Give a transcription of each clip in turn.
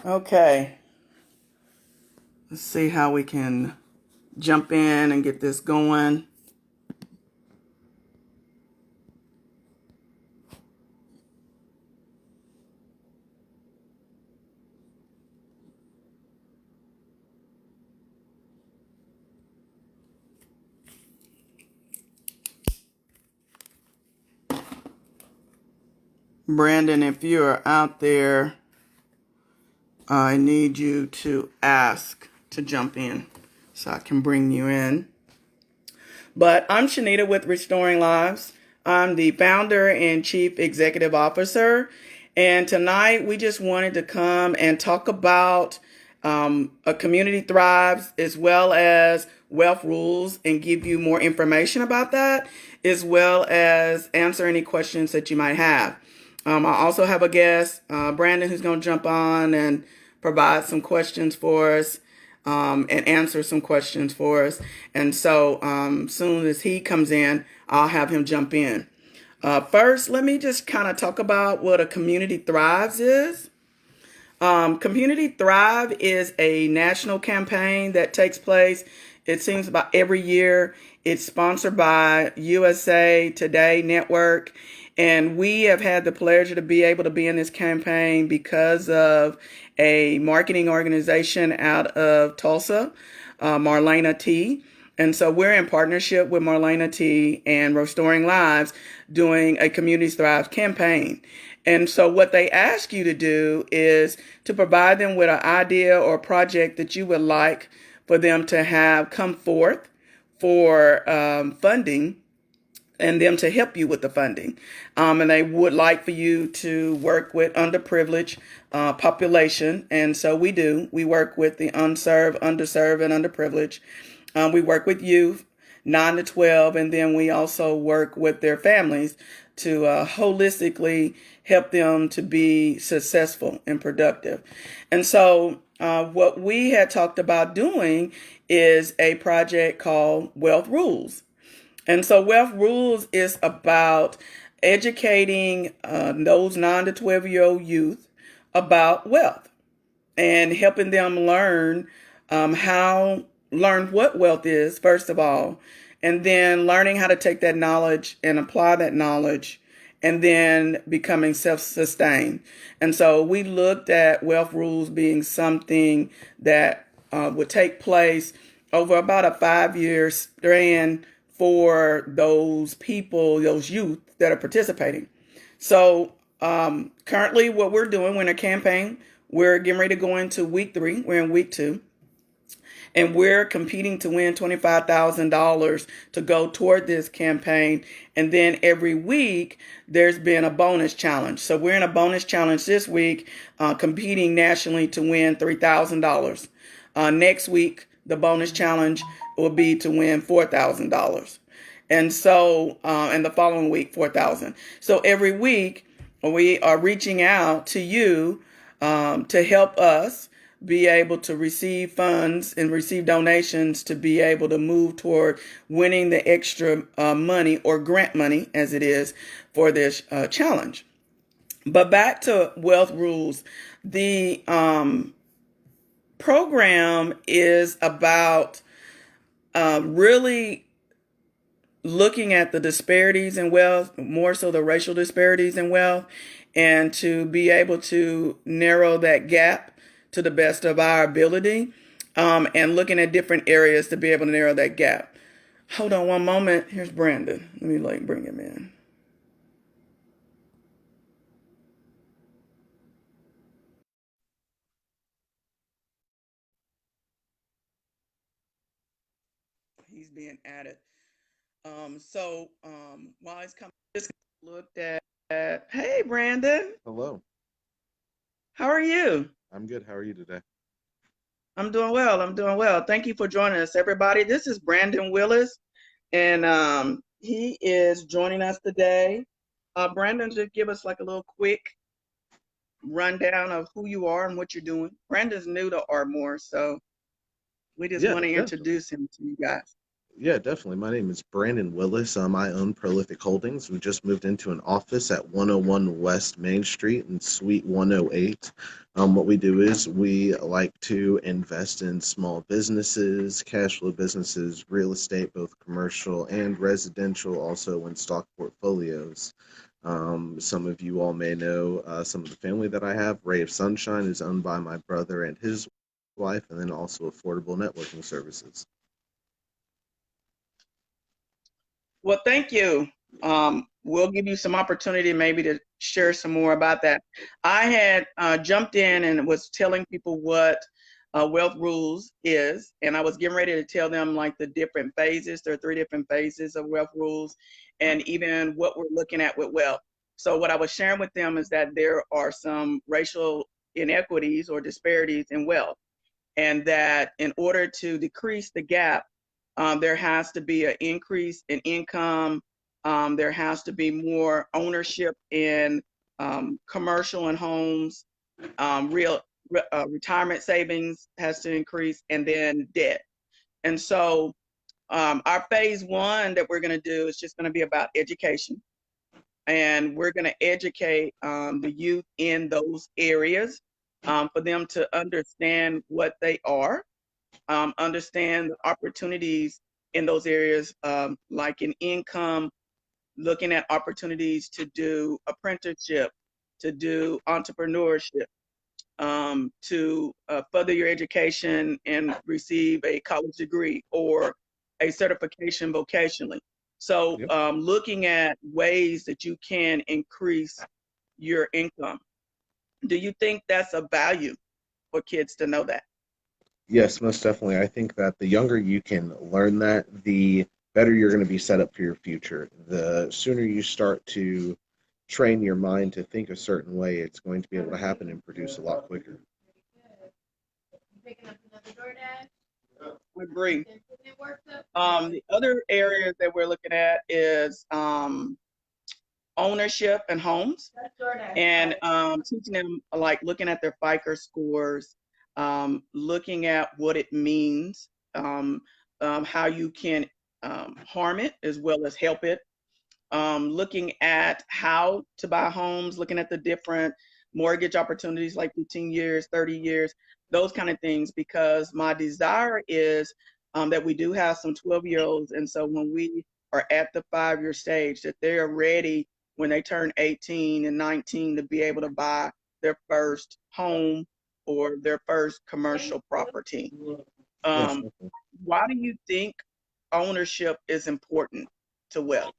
Okay, let's see how we can jump in and get this going. Brandon, if you're out there, I need you to ask to jump in so I can bring you in. But I'm Shanita with Restoring Lives. I'm the founder and chief executive officer. And tonight we just wanted to come and talk about a community thrives as well as wealth rules and give you more information about that, as well as answer any questions that you might have. I also have a guest, Brandon, who's going to jump on and provide some questions for us and answer some questions for us. And so soon as he comes in, I'll have him jump in. First, let me just kind of talk about what a Community Thrives is. Community Thrive is a national campaign that takes place, it seems, about every year. It's sponsored by USA Today Network. And we have had the pleasure to be able to be in this campaign because of a marketing organization out of Tulsa, Marlena T. And so we're in partnership with Marlena T and Restoring Lives doing a Community Thrive campaign. And so what they ask you to do is to provide them with an idea or project that you would like for them to have come forth for funding and them to help you with the funding. And they would like for you to work with underprivileged population. And so we do. We work with the unserved, underserved, and underprivileged. We work with youth, 9 to 12, and then we also work with their families to holistically help them to be successful and productive. And so what we had talked about doing is a project called Wealth Rules. And so Wealth Rules is about educating those 9 to 12-year-old youth about wealth and helping them learn what wealth is, first of all, and then learning how to take that knowledge and apply that knowledge and then becoming self-sustained. And so we looked at Wealth Rules being something that would take place over about a 5-year span for those people, those youth that are participating. So currently what we're doing, we're in a campaign. We're getting ready to go into week 3. We're in week 2. And we're competing to win $25,000 to go toward this campaign. And then every week, there's been a bonus challenge. So we're in a bonus challenge this week, competing nationally to win $3,000. Next week, the bonus challenge will be to win $4,000. And so, and the following week, 4,000. So every week, we are reaching out to you to help us be able to receive funds and receive donations to be able to move toward winning the extra money or grant money, as it is, for this challenge. But back to Wealth Rules. The program is about really looking at the disparities in wealth, more so the racial disparities in wealth, and to be able to narrow that gap to the best of our ability, and looking at different areas to be able to narrow that gap. Hold on one moment. Here's Brandon. Let me bring him in. He's being added. While he's coming, just looked at. Hey, Brandon. Hello, How are you? I'm good. How are you today? I'm doing well. I'm doing well. Thank you for joining us, everybody. This is Brandon Willis, and he is joining us today. Brandon, just give us like a little quick rundown of who you are and what you're doing. Brandon's new to Ardmore, so we just Yeah, want to definitely. introduce him to you guys. Yeah, definitely. My name is Brandon Willis. I own Prolific Holdings. We just moved into an office at 101 West Main Street in Suite 108. What we do is we like to invest in small businesses, cash flow businesses, real estate, both commercial and residential, also in stock portfolios. Some of you all may know some of the family that I have. Ray of Sunshine is owned by my brother and his wife, and then also Affordable Networking Services. Well, thank you. We'll give you some opportunity maybe to share some more about that. I had jumped in and was telling people what Wealth Rules is, and I was getting ready to tell them like the different phases. There are three different phases of Wealth Rules, and even what we're looking at with wealth. So, what I was sharing with them is that there are some racial inequities or disparities in wealth, and that in order to decrease the gap, there has to be an increase in income. There has to be more ownership in commercial and homes. Real retirement savings has to increase, and then debt. And so, our phase one that we're going to do is just going to be about education, and we're going to educate the youth in those areas for them to understand what they are, understand the opportunities in those areas, like in income, looking at opportunities to do apprenticeship, to do entrepreneurship, to further your education and receive a college degree or a certification vocationally. So, Yep. looking at ways that you can increase your income. Do you think that's a value for kids to know that? Yes, most definitely. I think that the younger you can learn that, the better you're going to be set up for your future. The sooner you start to train your mind to think a certain way, it's going to be able to happen and produce a lot quicker. I agree. The other areas that we're looking at is ownership and homes, and teaching them like looking at their FICO scores, looking at what it means, how you can harm it as well as help it, looking at how to buy homes, looking at the different mortgage opportunities like 15 years, 30 years, those kind of things, because my desire is that we do have some 12-year-olds. And so when we are at the 5 year stage, that they're ready when they turn 18 and 19 to be able to buy their first home or their first commercial property. Yes, Um, definitely. why do you think ownership is important to wealth?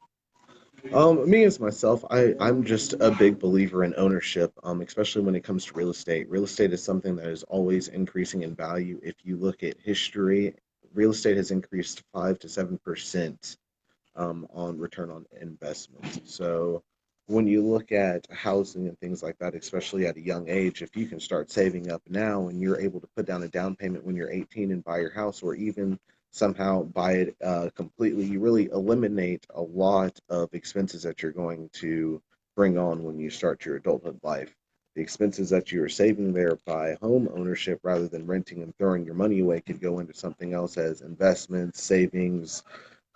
Me as myself, I'm just a big believer in ownership, especially when it comes to real estate. Real estate is something that is always increasing in value. If you look at history, real estate has increased 5 to 7% on return on investment. So when you look at housing and things like that, especially at a young age, if you can start saving up now and you're able to put down a down payment when you're 18 and buy your house, or even somehow buy it completely, you really eliminate a lot of expenses that you're going to bring on when you start your adulthood life. The expenses that you are saving there by home ownership rather than renting and throwing your money away could go into something else as investments, savings,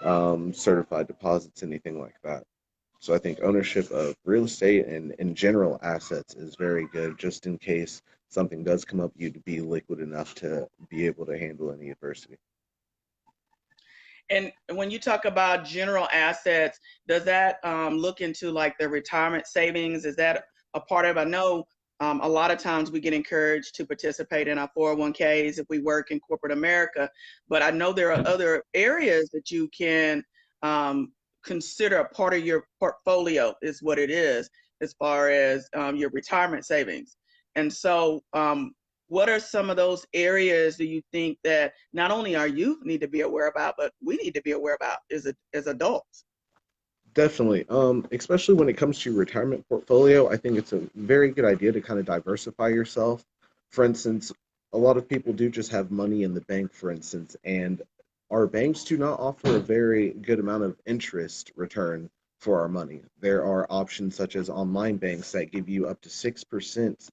certified deposits, anything like that. So I think ownership of real estate and in general assets is very good, just in case something does come up, you'd be liquid enough to be able to handle any adversity. And when you talk about general assets, does that look into like their retirement savings? Is that a part of it? I know a lot of times we get encouraged to participate in our 401ks if we work in corporate America, but I know there are other areas that you can consider a part of your portfolio, is what it is, as far as your retirement savings. And so, what are some of those areas do you think that not only our youth need to be aware about, but we need to be aware about as adults? Definitely. Especially when it comes to your retirement portfolio, I think it's a very good idea to kind of diversify yourself. For instance, a lot of people do just have money in the bank, for instance, and our banks do not offer a very good amount of interest return for our money. There are options such as online banks that give you up to 6%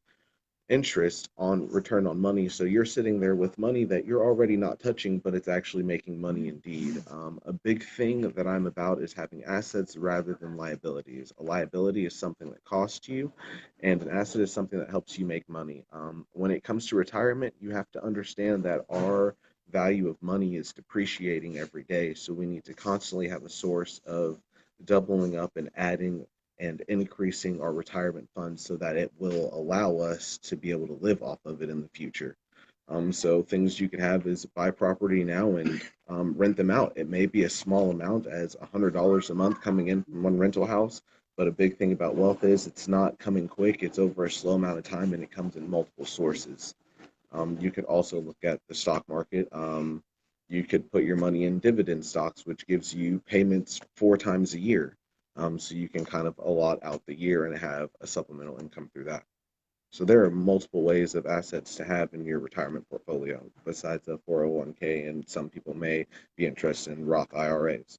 interest on return on money. So you're sitting there with money that you're already not touching, but it's actually making money indeed. A big thing that I'm about is having assets rather than liabilities. A liability is something that costs you, and an asset is something that helps you make money. When it comes to retirement, you have to understand that our value of money is depreciating every day. So we need to constantly have a source of doubling up and adding and increasing our retirement funds so that it will allow us to be able to live off of it in the future. So things you could have is buy property now and rent them out. It may be a small amount as $100 a month coming in from one rental house, but a big thing about wealth is it's not coming quick. It's over a slow amount of time and it comes in multiple sources. You could also look at the stock market. You could put your money in dividend stocks, which gives you payments 4 times a year. So you can kind of allot out the year and have a supplemental income through that. So there are multiple ways of assets to have in your retirement portfolio besides a 401k, and some people may be interested in Roth IRAs.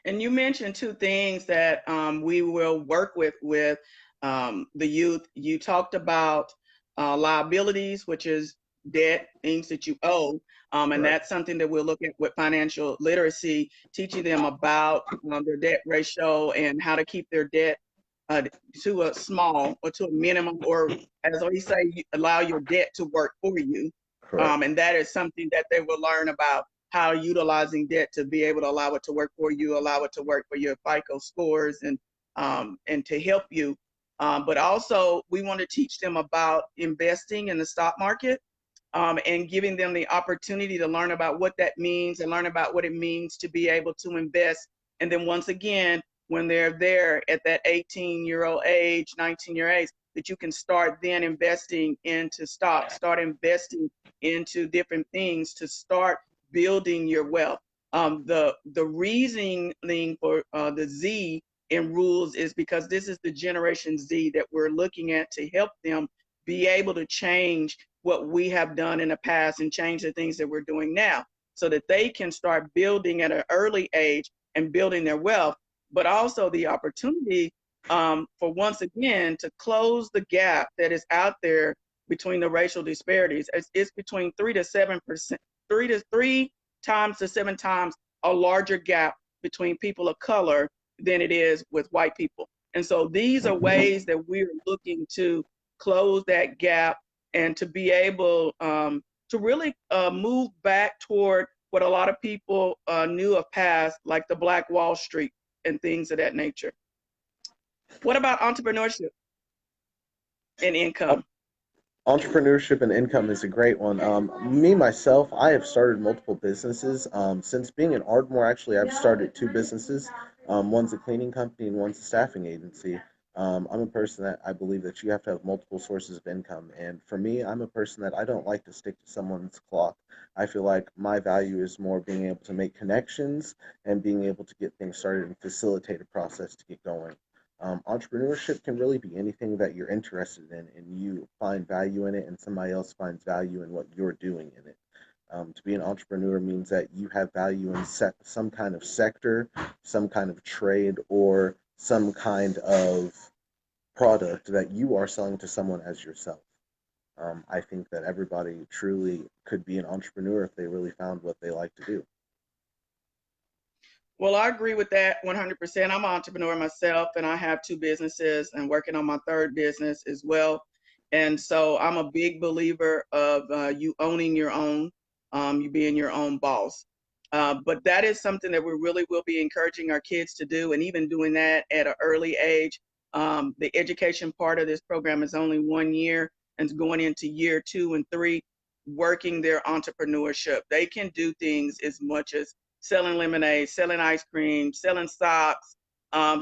And you mentioned two things that we will work with the youth. You talked about liabilities, which is debt, things that you owe. And Correct. that's something that we'll look at with financial literacy, teaching them about their debt ratio and how to keep their debt uh, to a small or to a minimum, or as we say, allow your debt to work for you. Correct. And that is something that they will learn about, how utilizing debt to be able to allow it to work for you, allow it to work for your FICO scores, and to help you. But also, we want to teach them about investing in the stock market, and giving them the opportunity to learn about what that means and learn about what it means to be able to invest. And then once again, when they're there at that 18-year-old age, 19-year age, that you can start then investing into stocks, start investing into different things to start building your wealth. The reasoning for the Z in rules is because this is the Generation Z that we're looking at to help them be able to change what we have done in the past and change the things that we're doing now so that they can start building at an early age and building their wealth, but also the opportunity for once again to close the gap that is out there between the racial disparities. It's between 3 to 7%, 3 to 7 times a larger gap between people of color than it is with white people. And so these are ways that we're looking to close that gap and to be able to really move back toward what a lot of people knew of past, like the Black Wall Street and things of that nature. What about entrepreneurship and income? Entrepreneurship and income is a great one. Me myself, I have started multiple businesses. Since being in Ardmore, actually, I've started two businesses. One's a cleaning company and one's a staffing agency. I'm a person that I believe that you have to have multiple sources of income. And for me, I'm a person that I don't like to stick to someone's cloth. I feel like my value is more being able to make connections and being able to get things started and facilitate a process to get going. Entrepreneurship can really be anything that you're interested in and you find value in it, and somebody else finds value in what you're doing in it. To be an entrepreneur means that you have value in some kind of sector, some kind of trade, or some kind of product that you are selling to someone as yourself. I think that everybody truly could be an entrepreneur if they really found what they like to do. Well, I agree with that 100%. I'm an entrepreneur myself, and I have two businesses and working on my third business as well. And so I'm a big believer of you owning your own, you being your own boss. But that is something that we really will be encouraging our kids to do, and even doing that at an early age. The education part of this program is only 1 year, and it's going into year 2 and 3, working their entrepreneurship. They can do things as much as selling lemonade, selling ice cream, selling socks, um,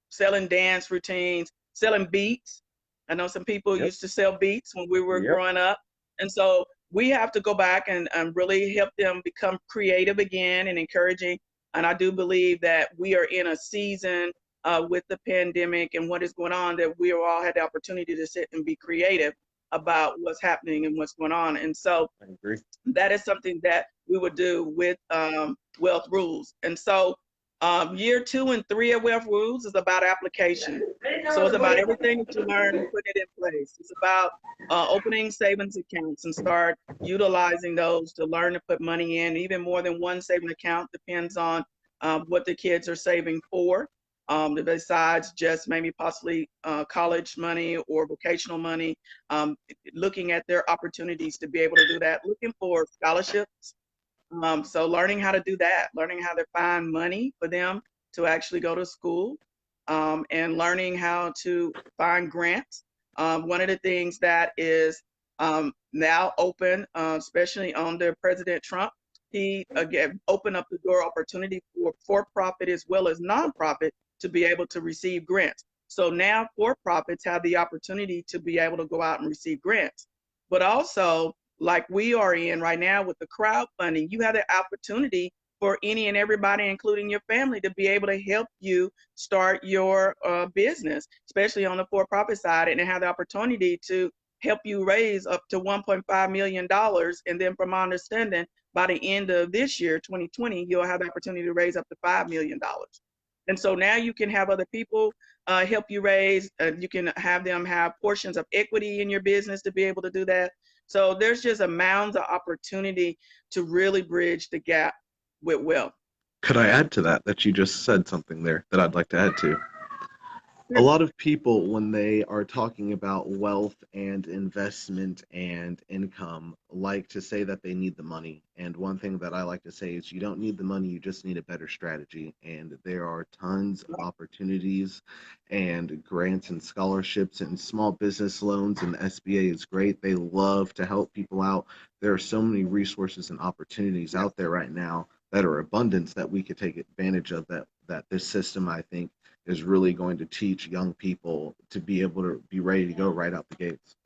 selling dance routines, selling beats. I know some people Yep. used to sell beats when we were Yep. growing up. And so we have to go back and really help them become creative again and encouraging. And I do believe that we are in a season with the pandemic and what is going on, that we all had the opportunity to sit and be creative about what's happening and what's going on. And so I agree. that is something that we would do with wealth rules. And so Year 2 and 3 of Wealth Rules is about application. So it's about everything that you learn and put it in place. It's about opening savings accounts and start utilizing those to learn to put money in. Even more than one saving account depends on what the kids are saving for. Besides just maybe possibly college money or vocational money, looking at their opportunities to be able to do that, looking for scholarships. So learning how to do that, learning how to find money for them to actually go to school, and learning how to find grants. One of the things that is now open, especially under President Trump, he again opened up the door opportunity for profit as well as nonprofit to be able to receive grants. So now for-profits have the opportunity to be able to go out and receive grants. But also, like we are in right now with the crowdfunding, you have the opportunity for any and everybody, including your family, to be able to help you start your business, especially on the for-profit side, and have the opportunity to help you raise up to $1.5 million. And then from my understanding, by the end of this year, 2020, you'll have the opportunity to raise up to $5 million. And so now you can have other people help you raise, you can have them have portions of equity in your business to be able to do that. So there's just a mounds of opportunity to really bridge the gap with wealth. Could I add to that you just said something there that I'd like to add to? A Sure. lot of people, when they are talking about wealth and investment and income, like to say that they need the money. And one thing that I like to say is you don't need the money, you just need a better strategy. And there are tons of opportunities and grants and scholarships and small business loans, and the SBA is great. They love to help people out. There are so many resources and opportunities out there right now that are abundance that we could take advantage of, that this system, I think, is really going to teach young people to be able to be ready to go right out the gates.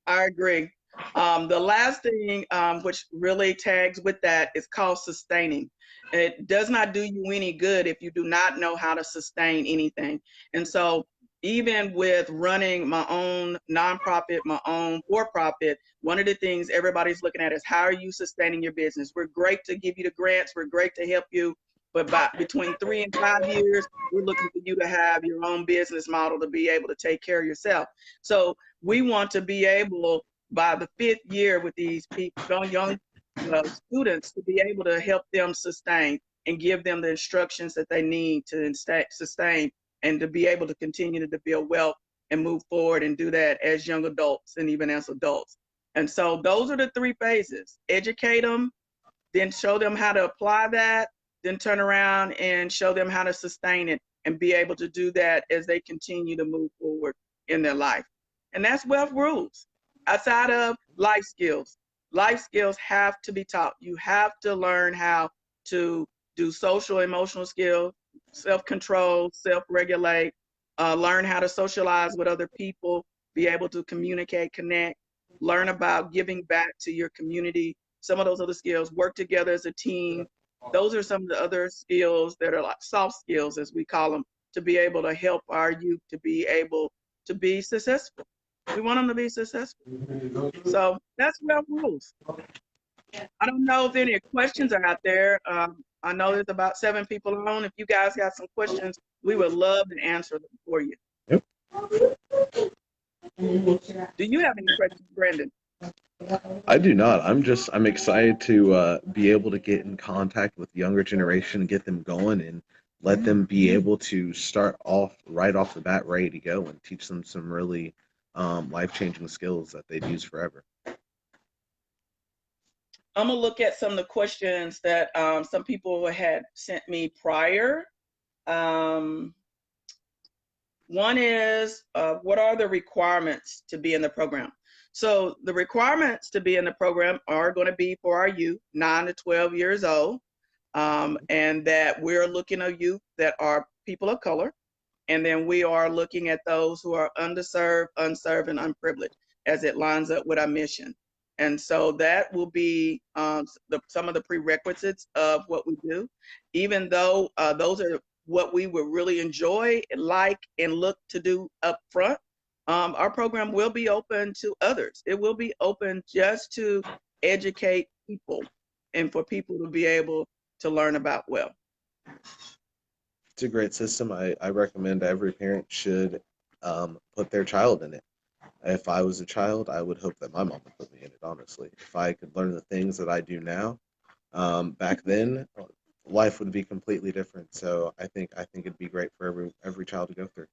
I agree. The last thing, which really tags with that, is called sustaining. It does not do you any good if you do not know how to sustain anything. And so even with running my own nonprofit, my own for-profit, one of the things everybody's looking at is how are you sustaining your business? We're great to give you the grants. We're great to help you. But between 3 and 5 years, we're looking for you to have your own business model to be able to take care of yourself. So we want to be able, by the 5th year with these people, young students, to be able to help them sustain and give them the instructions that they need to sustain and to be able to continue to build wealth and move forward and do that as young adults and even as adults. And so those are the 3 phases: educate them, then show them how to apply that, then turn around and show them how to sustain it and be able to do that as they continue to move forward in their life. And that's Wealth Rules. Outside of life skills have to be taught. You have to learn how to do social, emotional skills, self-control, self-regulate, learn how to socialize with other people, be able to communicate, connect, learn about giving back to your community. Some of those other skills, work together as a team. Those are some of the other skills that are like soft skills, as we call them, to be able to help our youth to be able to be successful. We want them to be successful. So that's Wealth Rules. I don't know if any questions are out there. I know there's about 7 people on. If you guys got some questions, we would love to answer them for you. Yep. Do you have any questions, Brandon? I do not. I'm excited to be able to get in contact with the younger generation, get them going, and let them be able to start off right off the bat ready to go and teach them some really life-changing skills that they'd use forever. I'm gonna look at some of the questions that some people had sent me prior. One is, what are the requirements to be in the program? So the requirements to be in the program are going to be for our youth, 9 to 12 years old, and that we're looking at youth that are people of color, and then we are looking at those who are underserved, unserved, and unprivileged, as it lines up with our mission. And so that will be some of the prerequisites of what we do, even though those are what we would really enjoy, like, and look to do up front. Our program will be open to others. It will be open just to educate people and for people to be able to learn about wealth. It's a great system. I recommend every parent should put their child in it. If I was a child, I would hope that my mom would put me in it, honestly. If I could learn the things that I do now, back then, life would be completely different. So I think it'd be great for every child to go through.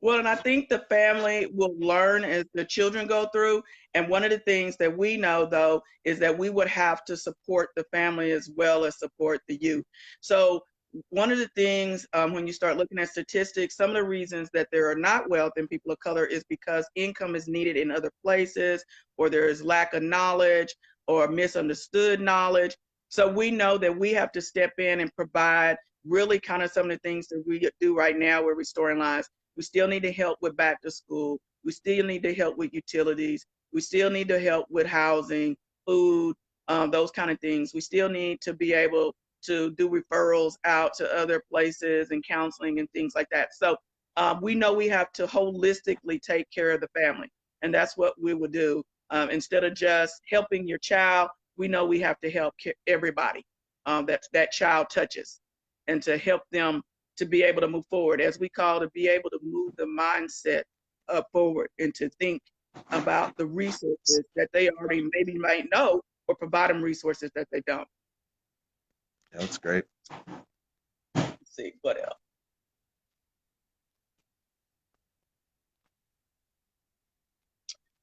Well, and I think the family will learn as the children go through. And one of the things that we know, though, is that we would have to support the family as well as support the youth. So, one of the things when you start looking at statistics, some of the reasons that there are not wealth in people of color is because income is needed in other places, or there is lack of knowledge or misunderstood knowledge. So, we know that we have to step in and provide really kind of some of the things that we do right now. We're restoring lives. We still need to help with back to school. We still need to help with utilities. We still need to help with housing, food, those kind of things. We still need to be able to do referrals out to other places and counseling and things like that. So we know we have to holistically take care of the family. And that's what we will do. Instead of just helping your child, we know we have to help everybody that child touches, and to help them to be able to move forward, as we call, to be able to move the mindset forward and to think about the resources that they already maybe might know, or provide them resources that they don't. Yeah, that's great. Let's see, what else?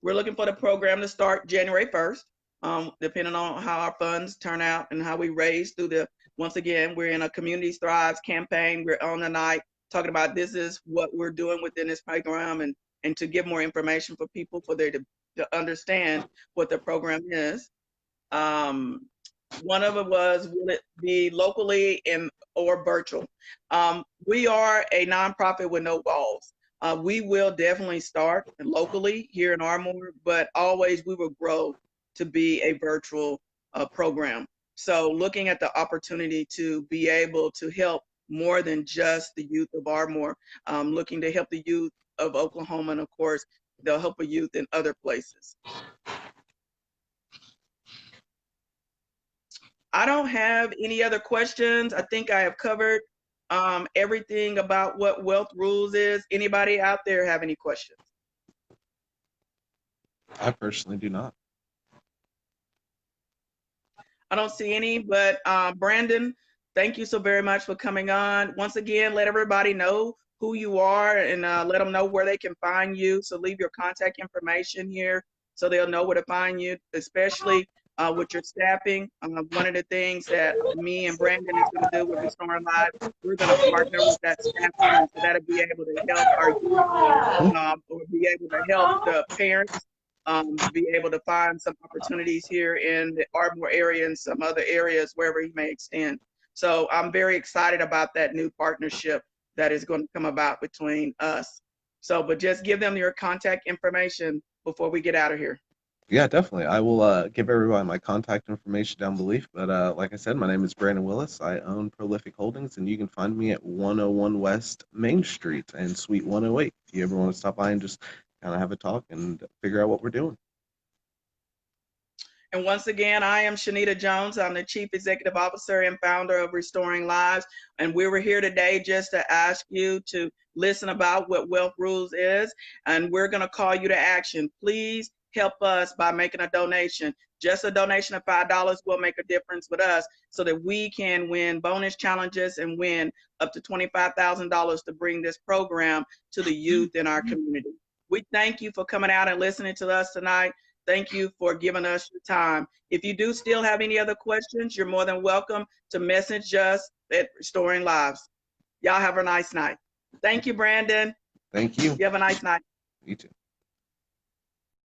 We're looking for the program to start January 1st, depending on how our funds turn out and how we raise through the, once again, we're in a Community Thrives campaign. We're on the night talking about this is what we're doing within this program, and to give more information for people, for they to understand what the program is. One of it was, will it be locally or virtual? We are a nonprofit with no walls. We will definitely start locally here in Ardmore, but always we will grow to be a virtual program. So looking at the opportunity to be able to help more than just the youth of Ardmore, looking to help the youth of Oklahoma, and of course, they'll help a youth in other places. I don't have any other questions. I think I have covered everything about what Wealth Rules is. Anybody out there have any questions? I personally do not. I don't see any, but Brandon, thank you so very much for coming on. Once again, let everybody know who you are, and let them know where they can find you. So leave your contact information here so they'll know where to find you, especially with your staffing. One of the things that me and Brandon is going to do with Restoring Lives, we're going to partner with that staffing, and so that'll be able to help our youth, or be able to help the parents be able to find some opportunities here in the Ardmore area and some other areas wherever he may extend. So I'm very excited about that new partnership that is going to come about between us. So, but just give them your contact information before we get out of here. Yeah, definitely. I will give everyone my contact information down below. But like I said, my name is Brandon Willis. I own Prolific Holdings, and you can find me at 101 West Main Street and Suite 108. If you ever want to stop by and just kind of have a talk and figure out what we're doing. And once again, I am Shanita Jones. I'm the Chief Executive Officer and founder of Restoring Lives. And we were here today just to ask you to listen about what Wealth Rules is. And we're going to call you to action. Please help us by making a donation. Just a donation of $5 will make a difference with us, so that we can win bonus challenges and win up to $25,000 to bring this program to the youth in our community. We thank you for coming out and listening to us tonight. Thank you for giving us your time. If you do still have any other questions, you're more than welcome to message us at Restoring Lives. Y'all have a nice night. Thank you, Brandon. Thank you. You have a nice night. You too.